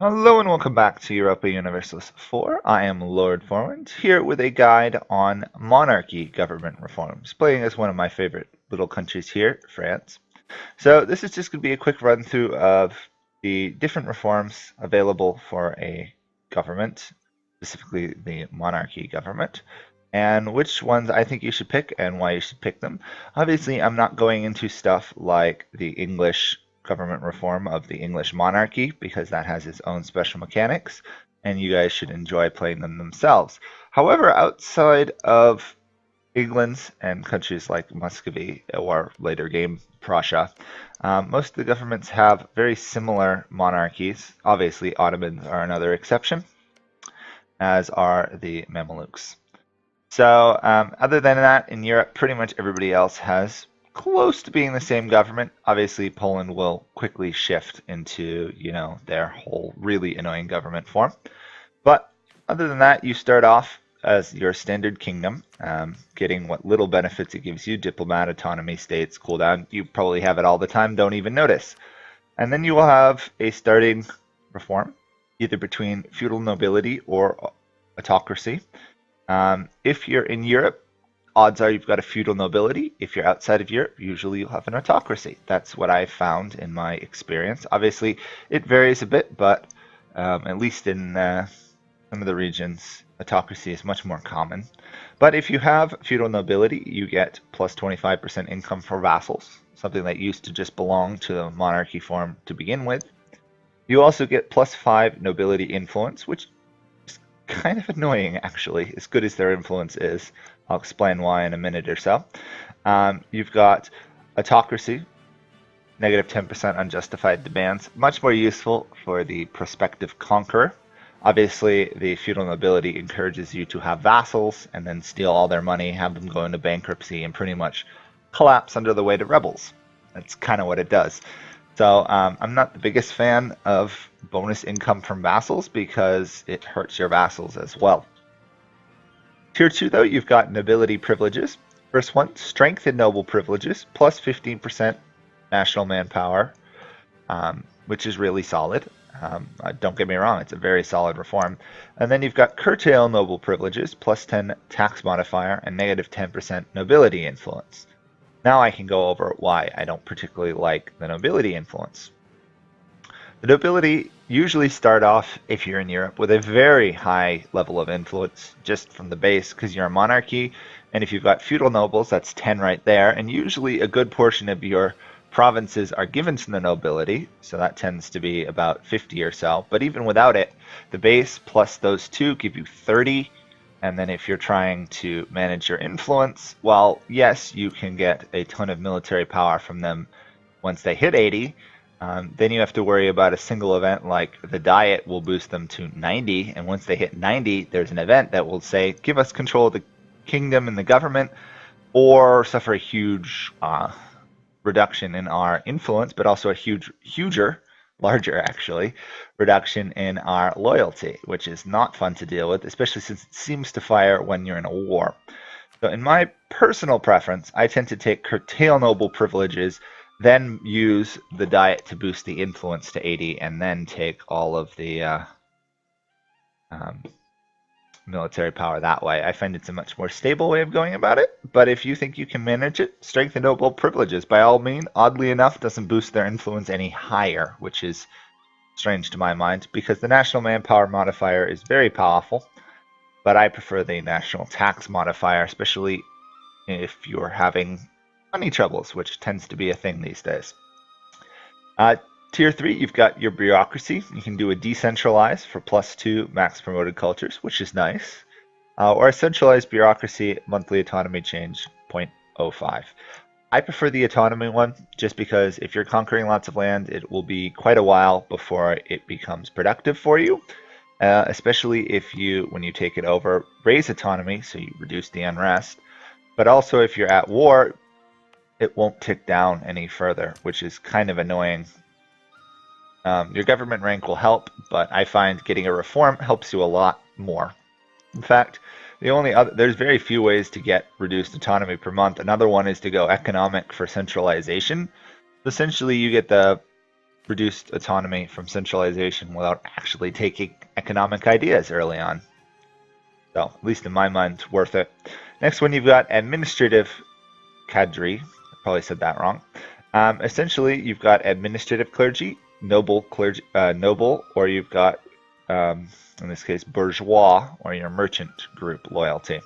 Hello and welcome back to Europa Universalis 4. I am Lord Forwind, here with a guide on monarchy government reforms, playing as one of my favorite little countries here, France. So this is just going to be a quick run through of the different reforms available for a government, specifically the monarchy government, and which ones I think you should pick and why you should pick them. Obviously, I'm not going into stuff like the English government reform of the English monarchy because that has its own special mechanics, and you guys should enjoy playing them themselves. However, outside of England and countries like Muscovy or later game Prussia, most of the governments have very similar monarchies. Obviously, Ottomans are another exception, as are the Mamelukes. So, other than that, in Europe, pretty much everybody else has close to being the same government. Obviously, Poland will quickly shift into, their whole really annoying government form. But other than that, you start off as your standard kingdom, getting what little benefits it gives you: diplomat, autonomy, states, cooldown. You probably have it all the time, don't even notice. And then you will have a starting reform, either between feudal nobility or autocracy. If you're in Europe, odds are you've got a feudal nobility. If you're outside of Europe, usually you'll have an autocracy. That's what I've found in my experience. Obviously, it varies a bit, but at least in some of the regions, autocracy is much more common. But if you have feudal nobility, you get plus 25% income for vassals, something that used to just belong to the monarchy form to begin with. You also get plus 5 nobility influence, which kind of annoying, actually, as good as their influence is. I'll explain why in a minute or so. You've got autocracy, negative 10% unjustified demands, much more useful for the prospective conqueror. Obviously, the feudal nobility encourages you to have vassals and then steal all their money, have them go into bankruptcy, and pretty much collapse under the weight of rebels. That's kind of what it does. So I'm not the biggest fan of bonus income from vassals because it hurts your vassals as well. Tier 2, though, you've got nobility privileges. First one, strength and noble privileges, plus 15% national manpower, which is really solid. Don't get me wrong, it's a very solid reform. And then you've got curtail noble privileges, plus 10 tax modifier, and negative 10% nobility influence. Now I can go over why I don't particularly like the nobility influence. The nobility usually start off, if you're in Europe, with a very high level of influence just from the base because you're a monarchy. And if you've got feudal nobles, that's 10 right there. And usually a good portion of your provinces are given to the nobility, so that tends to be about 50 or so. But even without it, the base plus those two give you 30. And then if you're trying to manage your influence, well, yes, you can get a ton of military power from them once they hit 80. Then you have to worry about a single event like the Diet will boost them to 90. And once they hit 90, there's an event that will say, give us control of the kingdom and the government, or suffer a huge reduction in our influence, but also a larger actually, reduction in our loyalty, which is not fun to deal with, especially since it seems to fire when you're in a war. So in my personal preference, I tend to take curtail noble privileges, then use the Diet to boost the influence to 80, and then take all of the military power that way. I find it's a much more stable way of going about it, but if you think you can manage it, strength and noble privileges, by all means. Oddly enough, doesn't boost their influence any higher, which is strange to my mind, because the national manpower modifier is very powerful, but I prefer the national tax modifier, especially if you're having money troubles, which tends to be a thing these days. Tier 3, you've got your bureaucracy. You can do a decentralized for plus 2 max promoted cultures, which is nice. Or a centralized bureaucracy, monthly autonomy change, 0.05. I prefer the autonomy one, just because if you're conquering lots of land, it will be quite a while before it becomes productive for you. Especially if you, when you take it over, raise autonomy, so you reduce the unrest. But also if you're at war, it won't tick down any further, which is kind of annoying. Your government rank will help, but I find getting a reform helps you a lot more. In fact, there's very few ways to get reduced autonomy per month. Another one is to go economic for centralization. Essentially, you get the reduced autonomy from centralization without actually taking economic ideas early on. So, at least in my mind, worth it. Next one, you've got administrative cadre. I probably said that wrong. Essentially, you've got administrative clergy, noble clergy, noble, or you've got, in this case, bourgeois, or your merchant group loyalty.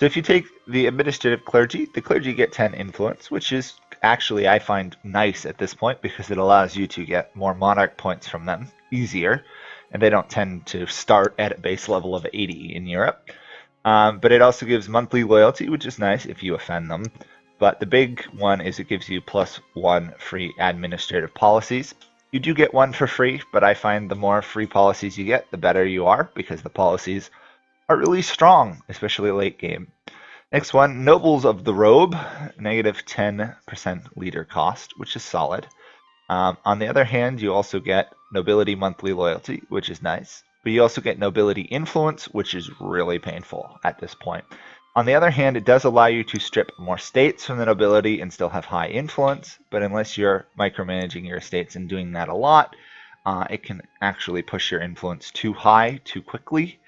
So if you take the administrative clergy, the clergy get 10 influence, which is actually, I find, nice at this point because it allows you to get more monarch points from them easier, and they don't tend to start at a base level of 80 in Europe. But it also gives monthly loyalty, which is nice if you offend them. But the big one is it gives you +1 free administrative policies. You do get one for free, but I find the more free policies you get, the better you are, because the policies are really strong, especially late game. Next one, Nobles of the Robe, -10% leader cost, which is solid. On the other hand, you also get Nobility monthly loyalty, which is nice. But you also get Nobility influence, which is really painful at this point. On the other hand, it does allow you to strip more states from the nobility and still have high influence, but unless you're micromanaging your estates and doing that a lot, it can actually push your influence too high too quickly.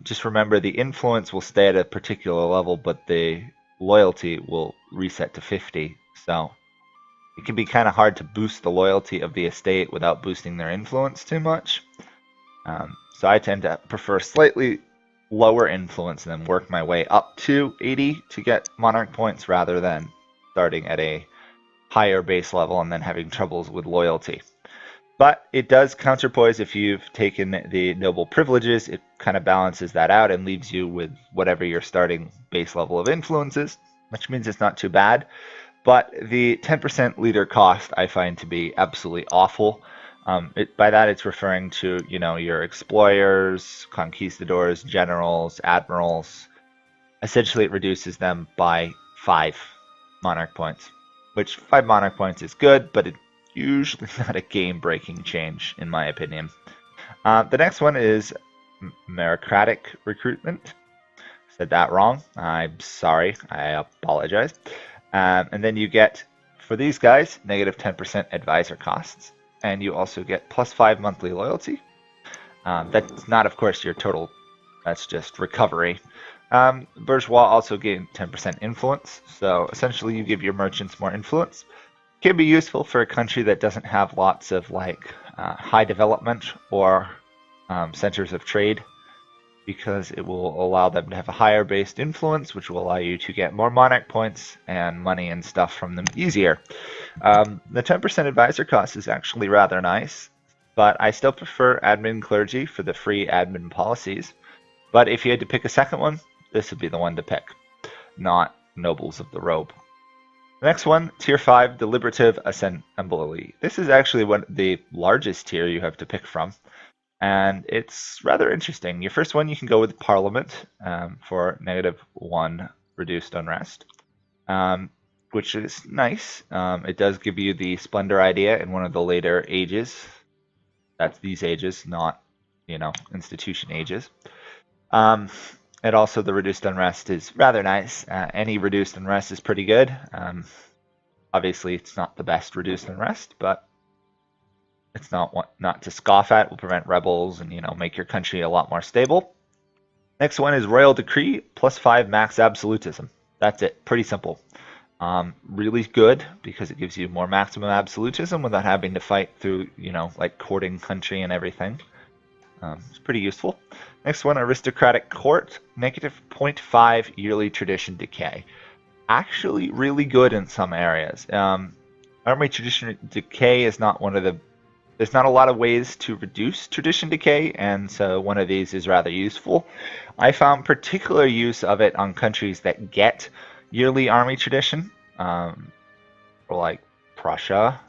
Just remember the influence will stay at a particular level, but the loyalty will reset to 50. So it can be kind of hard to boost the loyalty of the estate without boosting their influence too much. So I tend to prefer slightly lower influence and then work my way up to 80 to get monarch points rather than starting at a higher base level and then having troubles with loyalty. But it does counterpoise if you've taken the noble privileges. It kind of balances that out and leaves you with whatever your starting base level of influence is, which means it's not too bad. But the 10% leader cost I find to be absolutely awful. By that it's referring to, your explorers, conquistadors, generals, admirals. Essentially it reduces them by 5 monarch points, which 5 monarch points is good, but it's usually not a game-breaking change in my opinion. The next one is Monarcratic Recruitment. Said that wrong. I'm sorry. I apologize. And then you get, for these guys, -10% advisor costs. And you also get +5 monthly loyalty. That's not, of course, your total. That's just recovery. Bourgeois also gain 10% influence. So essentially you give your merchants more influence. Can be useful for a country that doesn't have lots of high development or centers of trade, because it will allow them to have a higher based influence, which will allow you to get more monarch points and money and stuff from them easier. The 10% advisor cost is actually rather nice, but I still prefer admin clergy for the free admin policies. But if you had to pick a second one, this would be the one to pick, not Nobles of the Robe. The next one, Tier 5, Deliberative Assembly. This is actually the largest tier you have to pick from, and it's rather interesting. Your first one, you can go with Parliament for -1 reduced unrest, which is nice. It does give you the Splendor idea in one of the later ages. That's these ages, not, institution ages. And also the reduced unrest is rather nice. Any reduced unrest is pretty good. Obviously, it's not the best reduced unrest, but it's not to scoff at. It will prevent rebels and make your country a lot more stable. Next one is Royal Decree +5 max absolutism. That's it. Pretty simple. Really good because it gives you more maximum absolutism without having to fight through courting country and everything. It's pretty useful. Next one, Aristocratic Court, -0.5 yearly tradition decay. Actually really good in some areas. Army tradition decay is not there's not a lot of ways to reduce tradition decay, and so one of these is rather useful. I found particular use of it on countries that get yearly army tradition, or like Prussia,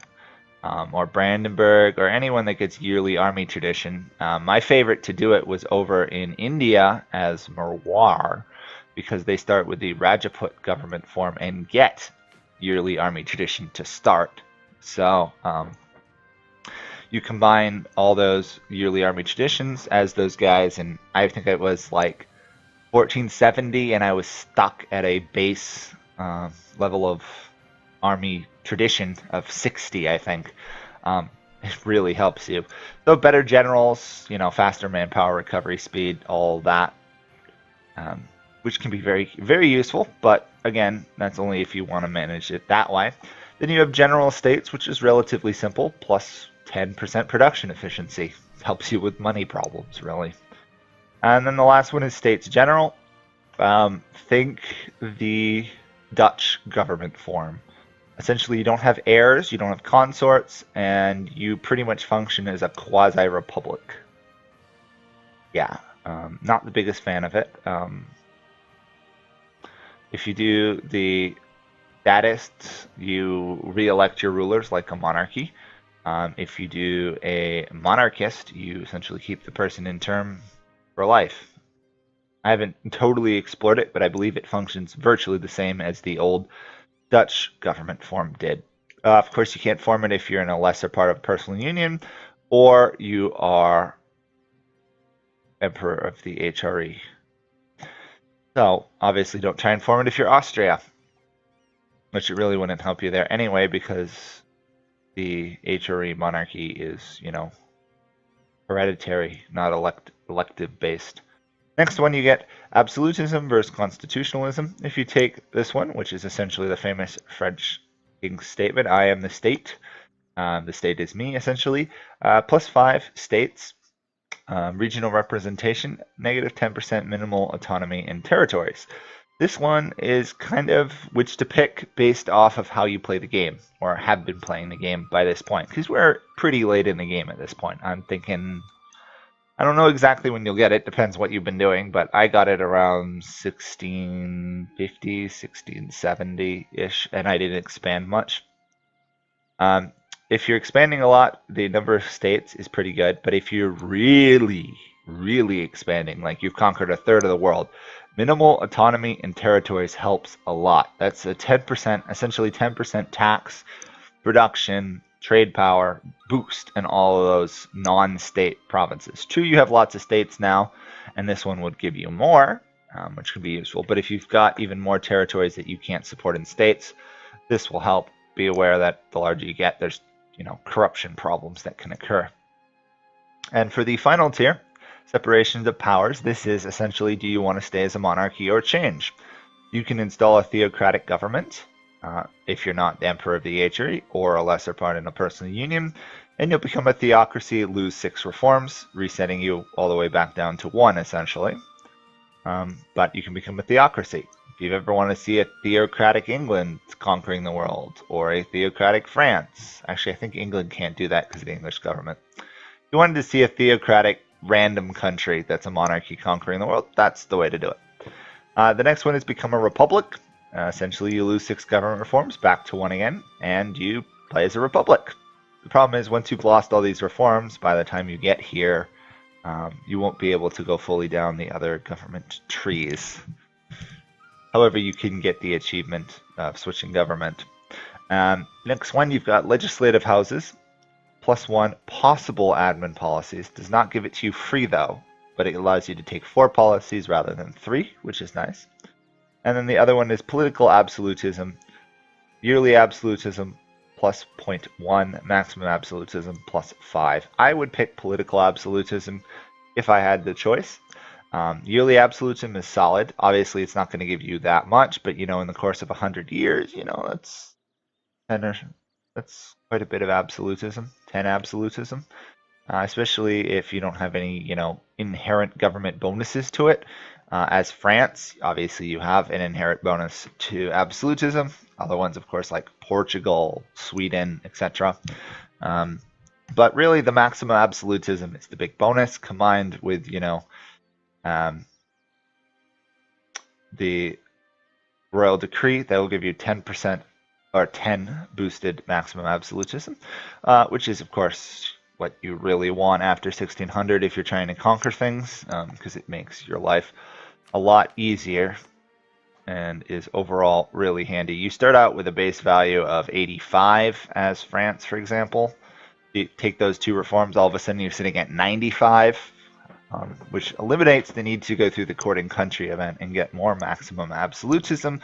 or Brandenburg, or anyone that gets yearly army tradition. My favorite to do it was over in India as Marwar, because they start with the Rajput government form and get yearly army tradition to start. So you combine all those yearly army traditions as those guys, and I think it was 1470, and I was stuck at a base level of army tradition of 60, I think. It really helps you. So better generals, faster manpower recovery speed, all that, which can be very, very useful. But again, that's only if you want to manage it that way. Then you have general estates, which is relatively simple, plus 10% production efficiency. Helps you with money problems, really. And then the last one is States General. Think the Dutch government form. Essentially, you don't have heirs, you don't have consorts, and you pretty much function as a quasi-republic. Yeah, not the biggest fan of it. If you do the statist, you re-elect your rulers like a monarchy. If you do a monarchist, you essentially keep the person in term for life. I haven't totally explored it, but I believe it functions virtually the same as the old Dutch government form did. Of course, you can't form it if you're in a lesser part of a personal union, or you are Emperor of the HRE. So, obviously, don't try and form it if you're Austria, which it really wouldn't help you there anyway, because the HRE monarchy is, hereditary, not elective based. Next one, you get absolutism versus constitutionalism. If you take this one, which is essentially the famous French king's statement, I am the state, the state is me, essentially, plus 5 states, regional representation, negative 10% minimal autonomy in territories. This one is kind of which to pick based off of how you play the game, or have been playing the game by this point, because we're pretty late in the game at this point. I'm thinking, I don't know exactly when you'll get it, depends what you've been doing, but I got it around 1650, 1670-ish, and I didn't expand much. If you're expanding a lot, the number of states is pretty good, but if you're really, really expanding, like you've conquered a third of the world, minimal autonomy in territories helps a lot. That's a 10%, essentially 10% tax, production, trade power boost in all of those non-state provinces. True, you have lots of states now, and this one would give you more, which can be useful. But if you've got even more territories that you can't support in states, this will help. Be aware that the larger you get, there's corruption problems that can occur. And for the final tier, separations of powers, this is essentially, do you want to stay as a monarchy or change? You can install a theocratic government if you're not the emperor of the HRE or a lesser part in a personal union, and you'll become a theocracy, lose 6 reforms, resetting you all the way back down to 1 essentially. But you can become a theocracy. If you've ever wanted to see a theocratic England conquering the world, or a theocratic France, actually I think England can't do that because of the English government. If you wanted to see a theocratic random country that's a monarchy conquering the world, that's the way to do it. The next one is become a republic. Essentially you lose 6 government reforms back to 1 again, and you play as a republic. The problem is once you've lost all these reforms, by the time you get here, you won't be able to go fully down the other government trees. However, you can get the achievement of switching government. Next one, you've got legislative houses, plus 1 possible admin policies. Does not give it to you free though, but it allows you to take 4 policies rather than 3, which is nice. And then the other one is political absolutism, yearly absolutism plus 0.1, maximum absolutism plus 5. I would pick political absolutism if I had the choice. Yearly absolutism is solid. Obviously, it's not going to give you that much, but in the course of 100 years, that's quite a bit of absolutism. 10 absolutism, especially if you don't have any, inherent government bonuses to it. As France, obviously, you have an inherent bonus to absolutism. Other ones, of course, like Portugal, Sweden, etc. But really, the maximum absolutism is the big bonus, combined with, the royal decree that will give you 10% or 10 boosted maximum absolutism, which is of course what you really want after 1600 if you're trying to conquer things, because it makes your life a lot easier and is overall really handy. You start out with a base value of 85 as France, for example. You take those 2 reforms, all of a sudden you're sitting at 95. Which eliminates the need to go through the courting country event and get more maximum absolutism.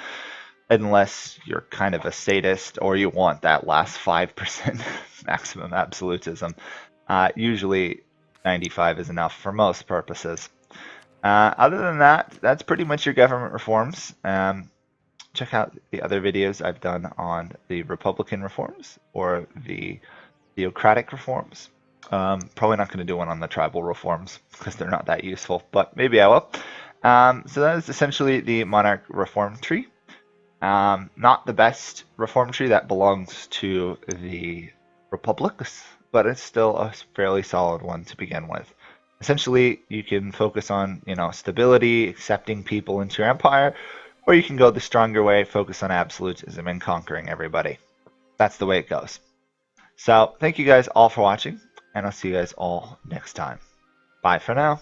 unless you're kind of a sadist or you want that last 5% maximum absolutism. Usually 95 is enough for most purposes. Other than that, that's pretty much your government reforms. Check out the other videos I've done on the Republican reforms or the Theocratic reforms. Probably not going to do one on the tribal reforms because they're not that useful, but maybe I will. So that is essentially the monarch reform tree. Not the best reform tree, that belongs to the republics, but it's still a fairly solid one to begin with. Essentially, you can focus on, stability, accepting people into your empire, or you can go the stronger way, focus on absolutism and conquering everybody. That's the way it goes. So, thank you guys all for watching, and I'll see you guys all next time. Bye for now.